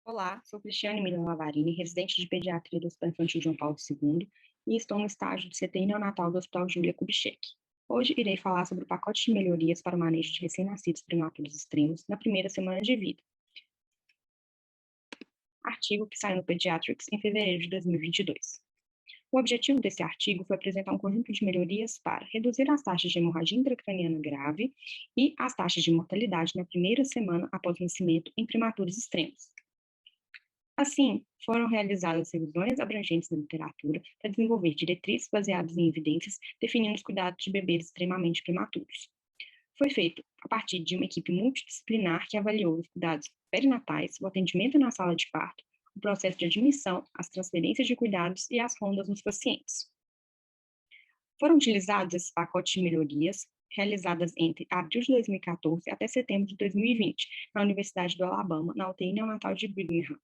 Olá, sou Cristiane Mila Lavarini, residente de pediatria do Hospital Infantil João Paulo II e estou no estágio de CTI neonatal do Hospital Júlia Kubitschek. Hoje irei falar sobre o pacote de melhorias para o manejo de recém-nascidos prematuros extremos na primeira semana de vida, artigo que saiu no Pediatrics em fevereiro de 2022. O objetivo desse artigo foi apresentar um conjunto de melhorias para reduzir as taxas de hemorragia intracraniana grave e as taxas de mortalidade na primeira semana após o nascimento em prematuros extremos. Assim, foram realizadas revisões abrangentes da literatura para desenvolver diretrizes baseadas em evidências definindo os cuidados de bebês extremamente prematuros. Foi feito a partir de uma equipe multidisciplinar que avaliou os cuidados perinatais, o atendimento na sala de parto, o processo de admissão, as transferências de cuidados e as rondas nos pacientes. Foram utilizados esses pacotes de melhorias realizadas entre abril de 2014 até setembro de 2020, na Universidade do Alabama, na UTI neonatal de Brigham,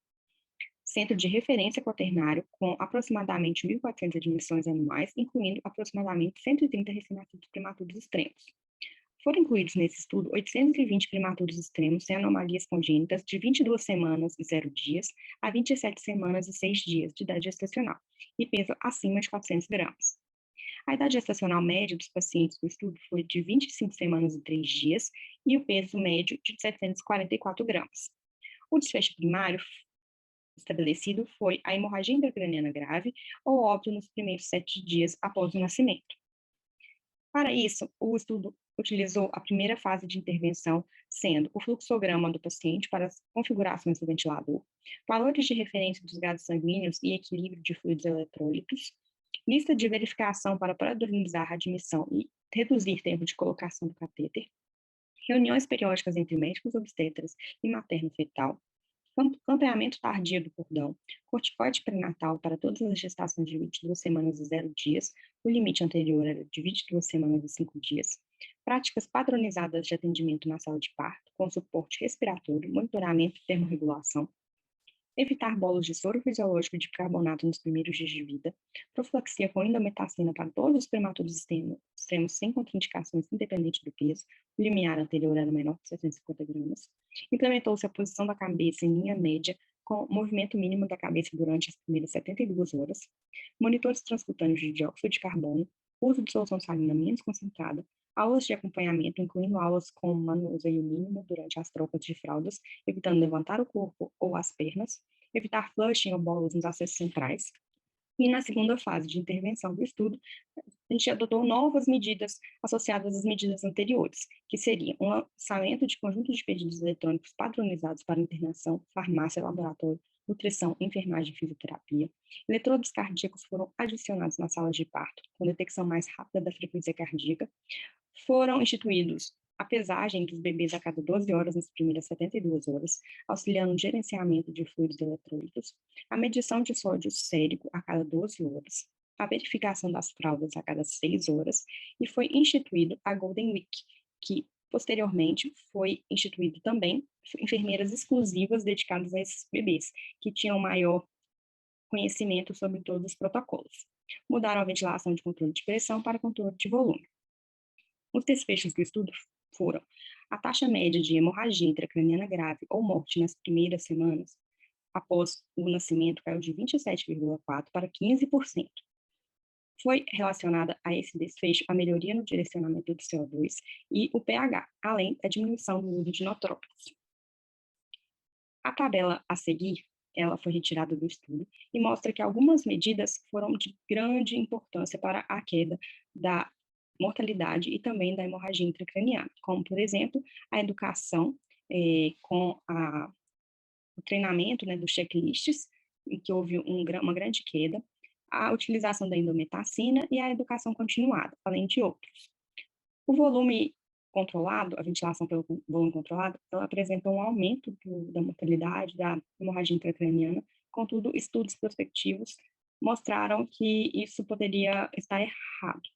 centro de referência quaternário com aproximadamente 1.400 admissões anuais, incluindo aproximadamente 130 recém-nascidos prematuros extremos. Foram incluídos nesse estudo 820 prematuros extremos sem anomalias congênitas de 22 semanas e 0 dias a 27 semanas e 6 dias de idade gestacional e peso acima de 400 gramas. A idade gestacional média dos pacientes do estudo foi de 25 semanas e 3 dias e o peso médio de 744 gramas. O desfecho primário estabelecido foi a hemorragia intracraniana grave ou óbito nos primeiros 7 dias após o nascimento. Para isso, o estudo utilizou a primeira fase de intervenção, sendo o fluxograma do paciente para as configurações do ventilador, valores de referência dos gases sanguíneos e equilíbrio de fluidos eletrólitos, lista de verificação para padronizar a admissão e reduzir tempo de colocação do catéter, reuniões periódicas entre médicos obstetras e materno-fetal, campeamento tardio do cordão, corticoide pré-natal para todas as gestações de 22 semanas e 0 dias, o limite anterior era de 22 semanas e 5 dias, práticas padronizadas de atendimento na sala de parto, com suporte respiratório, monitoramento e termorregulação, evitar bolos de soro fisiológico de bicarbonato nos primeiros dias de vida, profilaxia com indometacina para todos os prematuros extremos sem contraindicações independente do peso, o limiar anterior era menor que 750 gramas, implementou-se a posição da cabeça em linha média com movimento mínimo da cabeça durante as primeiras 72 horas, monitores transcutâneos de dióxido de carbono, uso de solução salina menos concentrada, aulas de acompanhamento, incluindo aulas com manuseio mínimo durante as trocas de fraldas, evitando levantar o corpo ou as pernas, evitar flushing ou bolos nos acessos centrais. E na segunda fase de intervenção do estudo, a gente adotou novas medidas associadas às medidas anteriores, que seriam um lançamento de conjuntos de pedidos eletrônicos padronizados para internação, farmácia, laboratório, nutrição, enfermagem e fisioterapia. Eletrodos cardíacos foram adicionados nas salas de parto, com detecção mais rápida da frequência cardíaca. Foram instituídos a pesagem dos bebês a cada 12 horas nas primeiras 72 horas, auxiliando no gerenciamento de fluidos eletrólitos, a medição de sódio sérico a cada 12 horas, a verificação das fraldas a cada 6 horas, e foi instituído a Golden Week, que posteriormente foi instituído também enfermeiras exclusivas dedicadas a esses bebês, que tinham maior conhecimento sobre todos os protocolos. Mudaram a ventilação de controle de pressão para controle de volume. Os desfechos do estudo foram a taxa média de hemorragia intracraniana grave ou morte nas primeiras semanas após o nascimento caiu de 27,4% para 15%. Foi relacionada a esse desfecho a melhoria no direcionamento do CO2 e o pH, além da diminuição do uso de inotrópicos. A tabela a seguir, ela foi retirada do estudo e mostra que algumas medidas foram de grande importância para a queda da mortalidade e também da hemorragia intracraniana, como, por exemplo, a educação com o treinamento, né, dos checklists, em que houve uma grande queda, a utilização da indometacina e a educação continuada, além de outros. O volume controlado, a ventilação pelo volume controlado, ela apresenta um aumento da mortalidade, da hemorragia intracraniana, contudo, estudos prospectivos mostraram que isso poderia estar errado.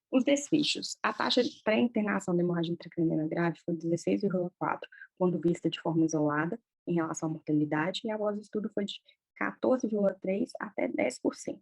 Os desfechos. A taxa de pré-internação de hemorragia intracraniana grave foi 16,4, quando vista de forma isolada, em relação à mortalidade, e a voz do estudo foi de 14,3 até 10%.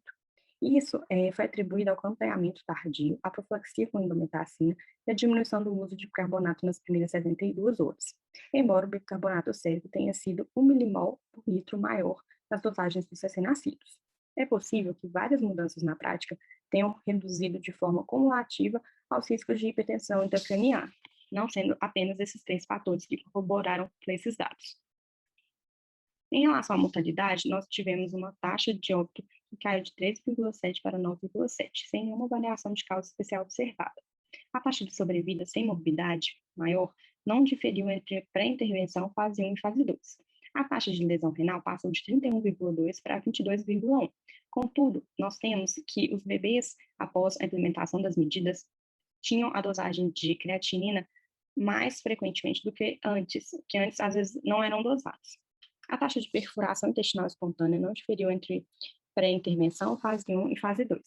Isso foi atribuído ao acompanhamento tardio, à profilaxia com indometacina e à diminuição do uso de bicarbonato nas primeiras 72 horas, embora o bicarbonato sérico tenha sido 1 milimol por litro maior nas dosagens dos recém-nascidos. É possível que várias mudanças na prática tenham reduzido de forma cumulativa aos riscos de hipertensão intracraniana, não sendo apenas esses três fatores que corroboraram para esses dados. Em relação à mortalidade, nós tivemos uma taxa de óbito que caiu de 13,7 para 9,7, sem nenhuma variação de causa especial observada. A taxa de sobrevida sem morbidade maior não diferiu entre pré-intervenção fase 1 e fase 2. A taxa de lesão renal passou de 31,2 para 22,1. Contudo, nós temos que os bebês, após a implementação das medidas, tinham a dosagem de creatinina mais frequentemente do que antes às vezes não eram dosados. A taxa de perfuração intestinal espontânea não diferiu entre pré-intervenção, fase 1 e fase 2.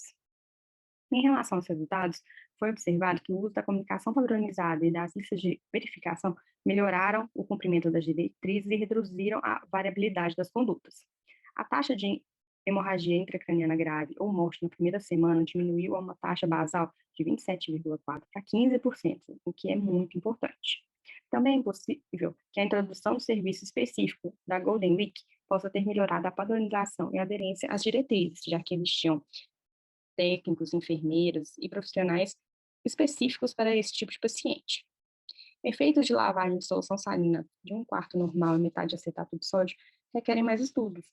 Em relação aos resultados, foi observado que o uso da comunicação padronizada e das listas de verificação melhoraram o cumprimento das diretrizes e reduziram a variabilidade das condutas. A taxa de hemorragia intracraniana grave ou morte na primeira semana diminuiu a uma taxa basal de 27,4% para 15%, o que é muito importante. Também é possível que a introdução do serviço específico da Golden Week possa ter melhorado a padronização e a aderência às diretrizes, já que eles tinham técnicos, enfermeiros e profissionais específicos para esse tipo de paciente. Efeitos de lavagem de solução salina de 1/4 normal e metade de acetato de sódio requerem mais estudos,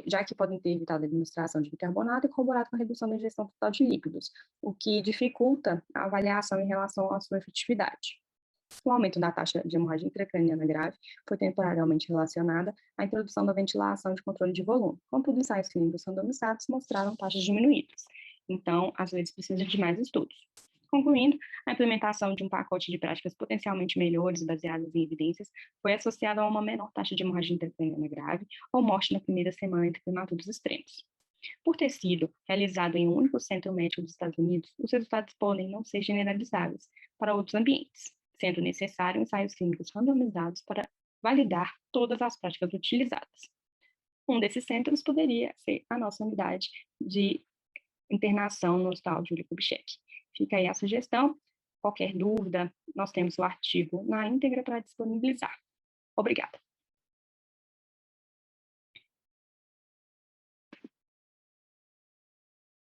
já que podem ter evitado a administração de bicarbonato e corroborado com a redução da ingestão total de líquidos, o que dificulta a avaliação em relação à sua efetividade. O aumento da taxa de hemorragia intracraniana grave foi temporariamente relacionada à introdução da ventilação de controle de volume. Contudo, ensaios clínicos randomizados mostraram taxas diminuídas. Então, às vezes, precisa de mais estudos. Concluindo, a implementação de um pacote de práticas potencialmente melhores, baseadas em evidências, foi associada a uma menor taxa de hemorragia intracraniana grave ou morte na primeira semana entre prematuros extremos. Por ter sido realizado em um único centro médico dos Estados Unidos, os resultados podem não ser generalizáveis para outros ambientes, sendo necessário ensaios clínicos randomizados para validar todas as práticas utilizadas. Um desses centros poderia ser a nossa unidade de internação no Hospital Júlio Kubitschek. Fica aí a sugestão. Qualquer dúvida, nós temos o artigo na íntegra para disponibilizar. Obrigada.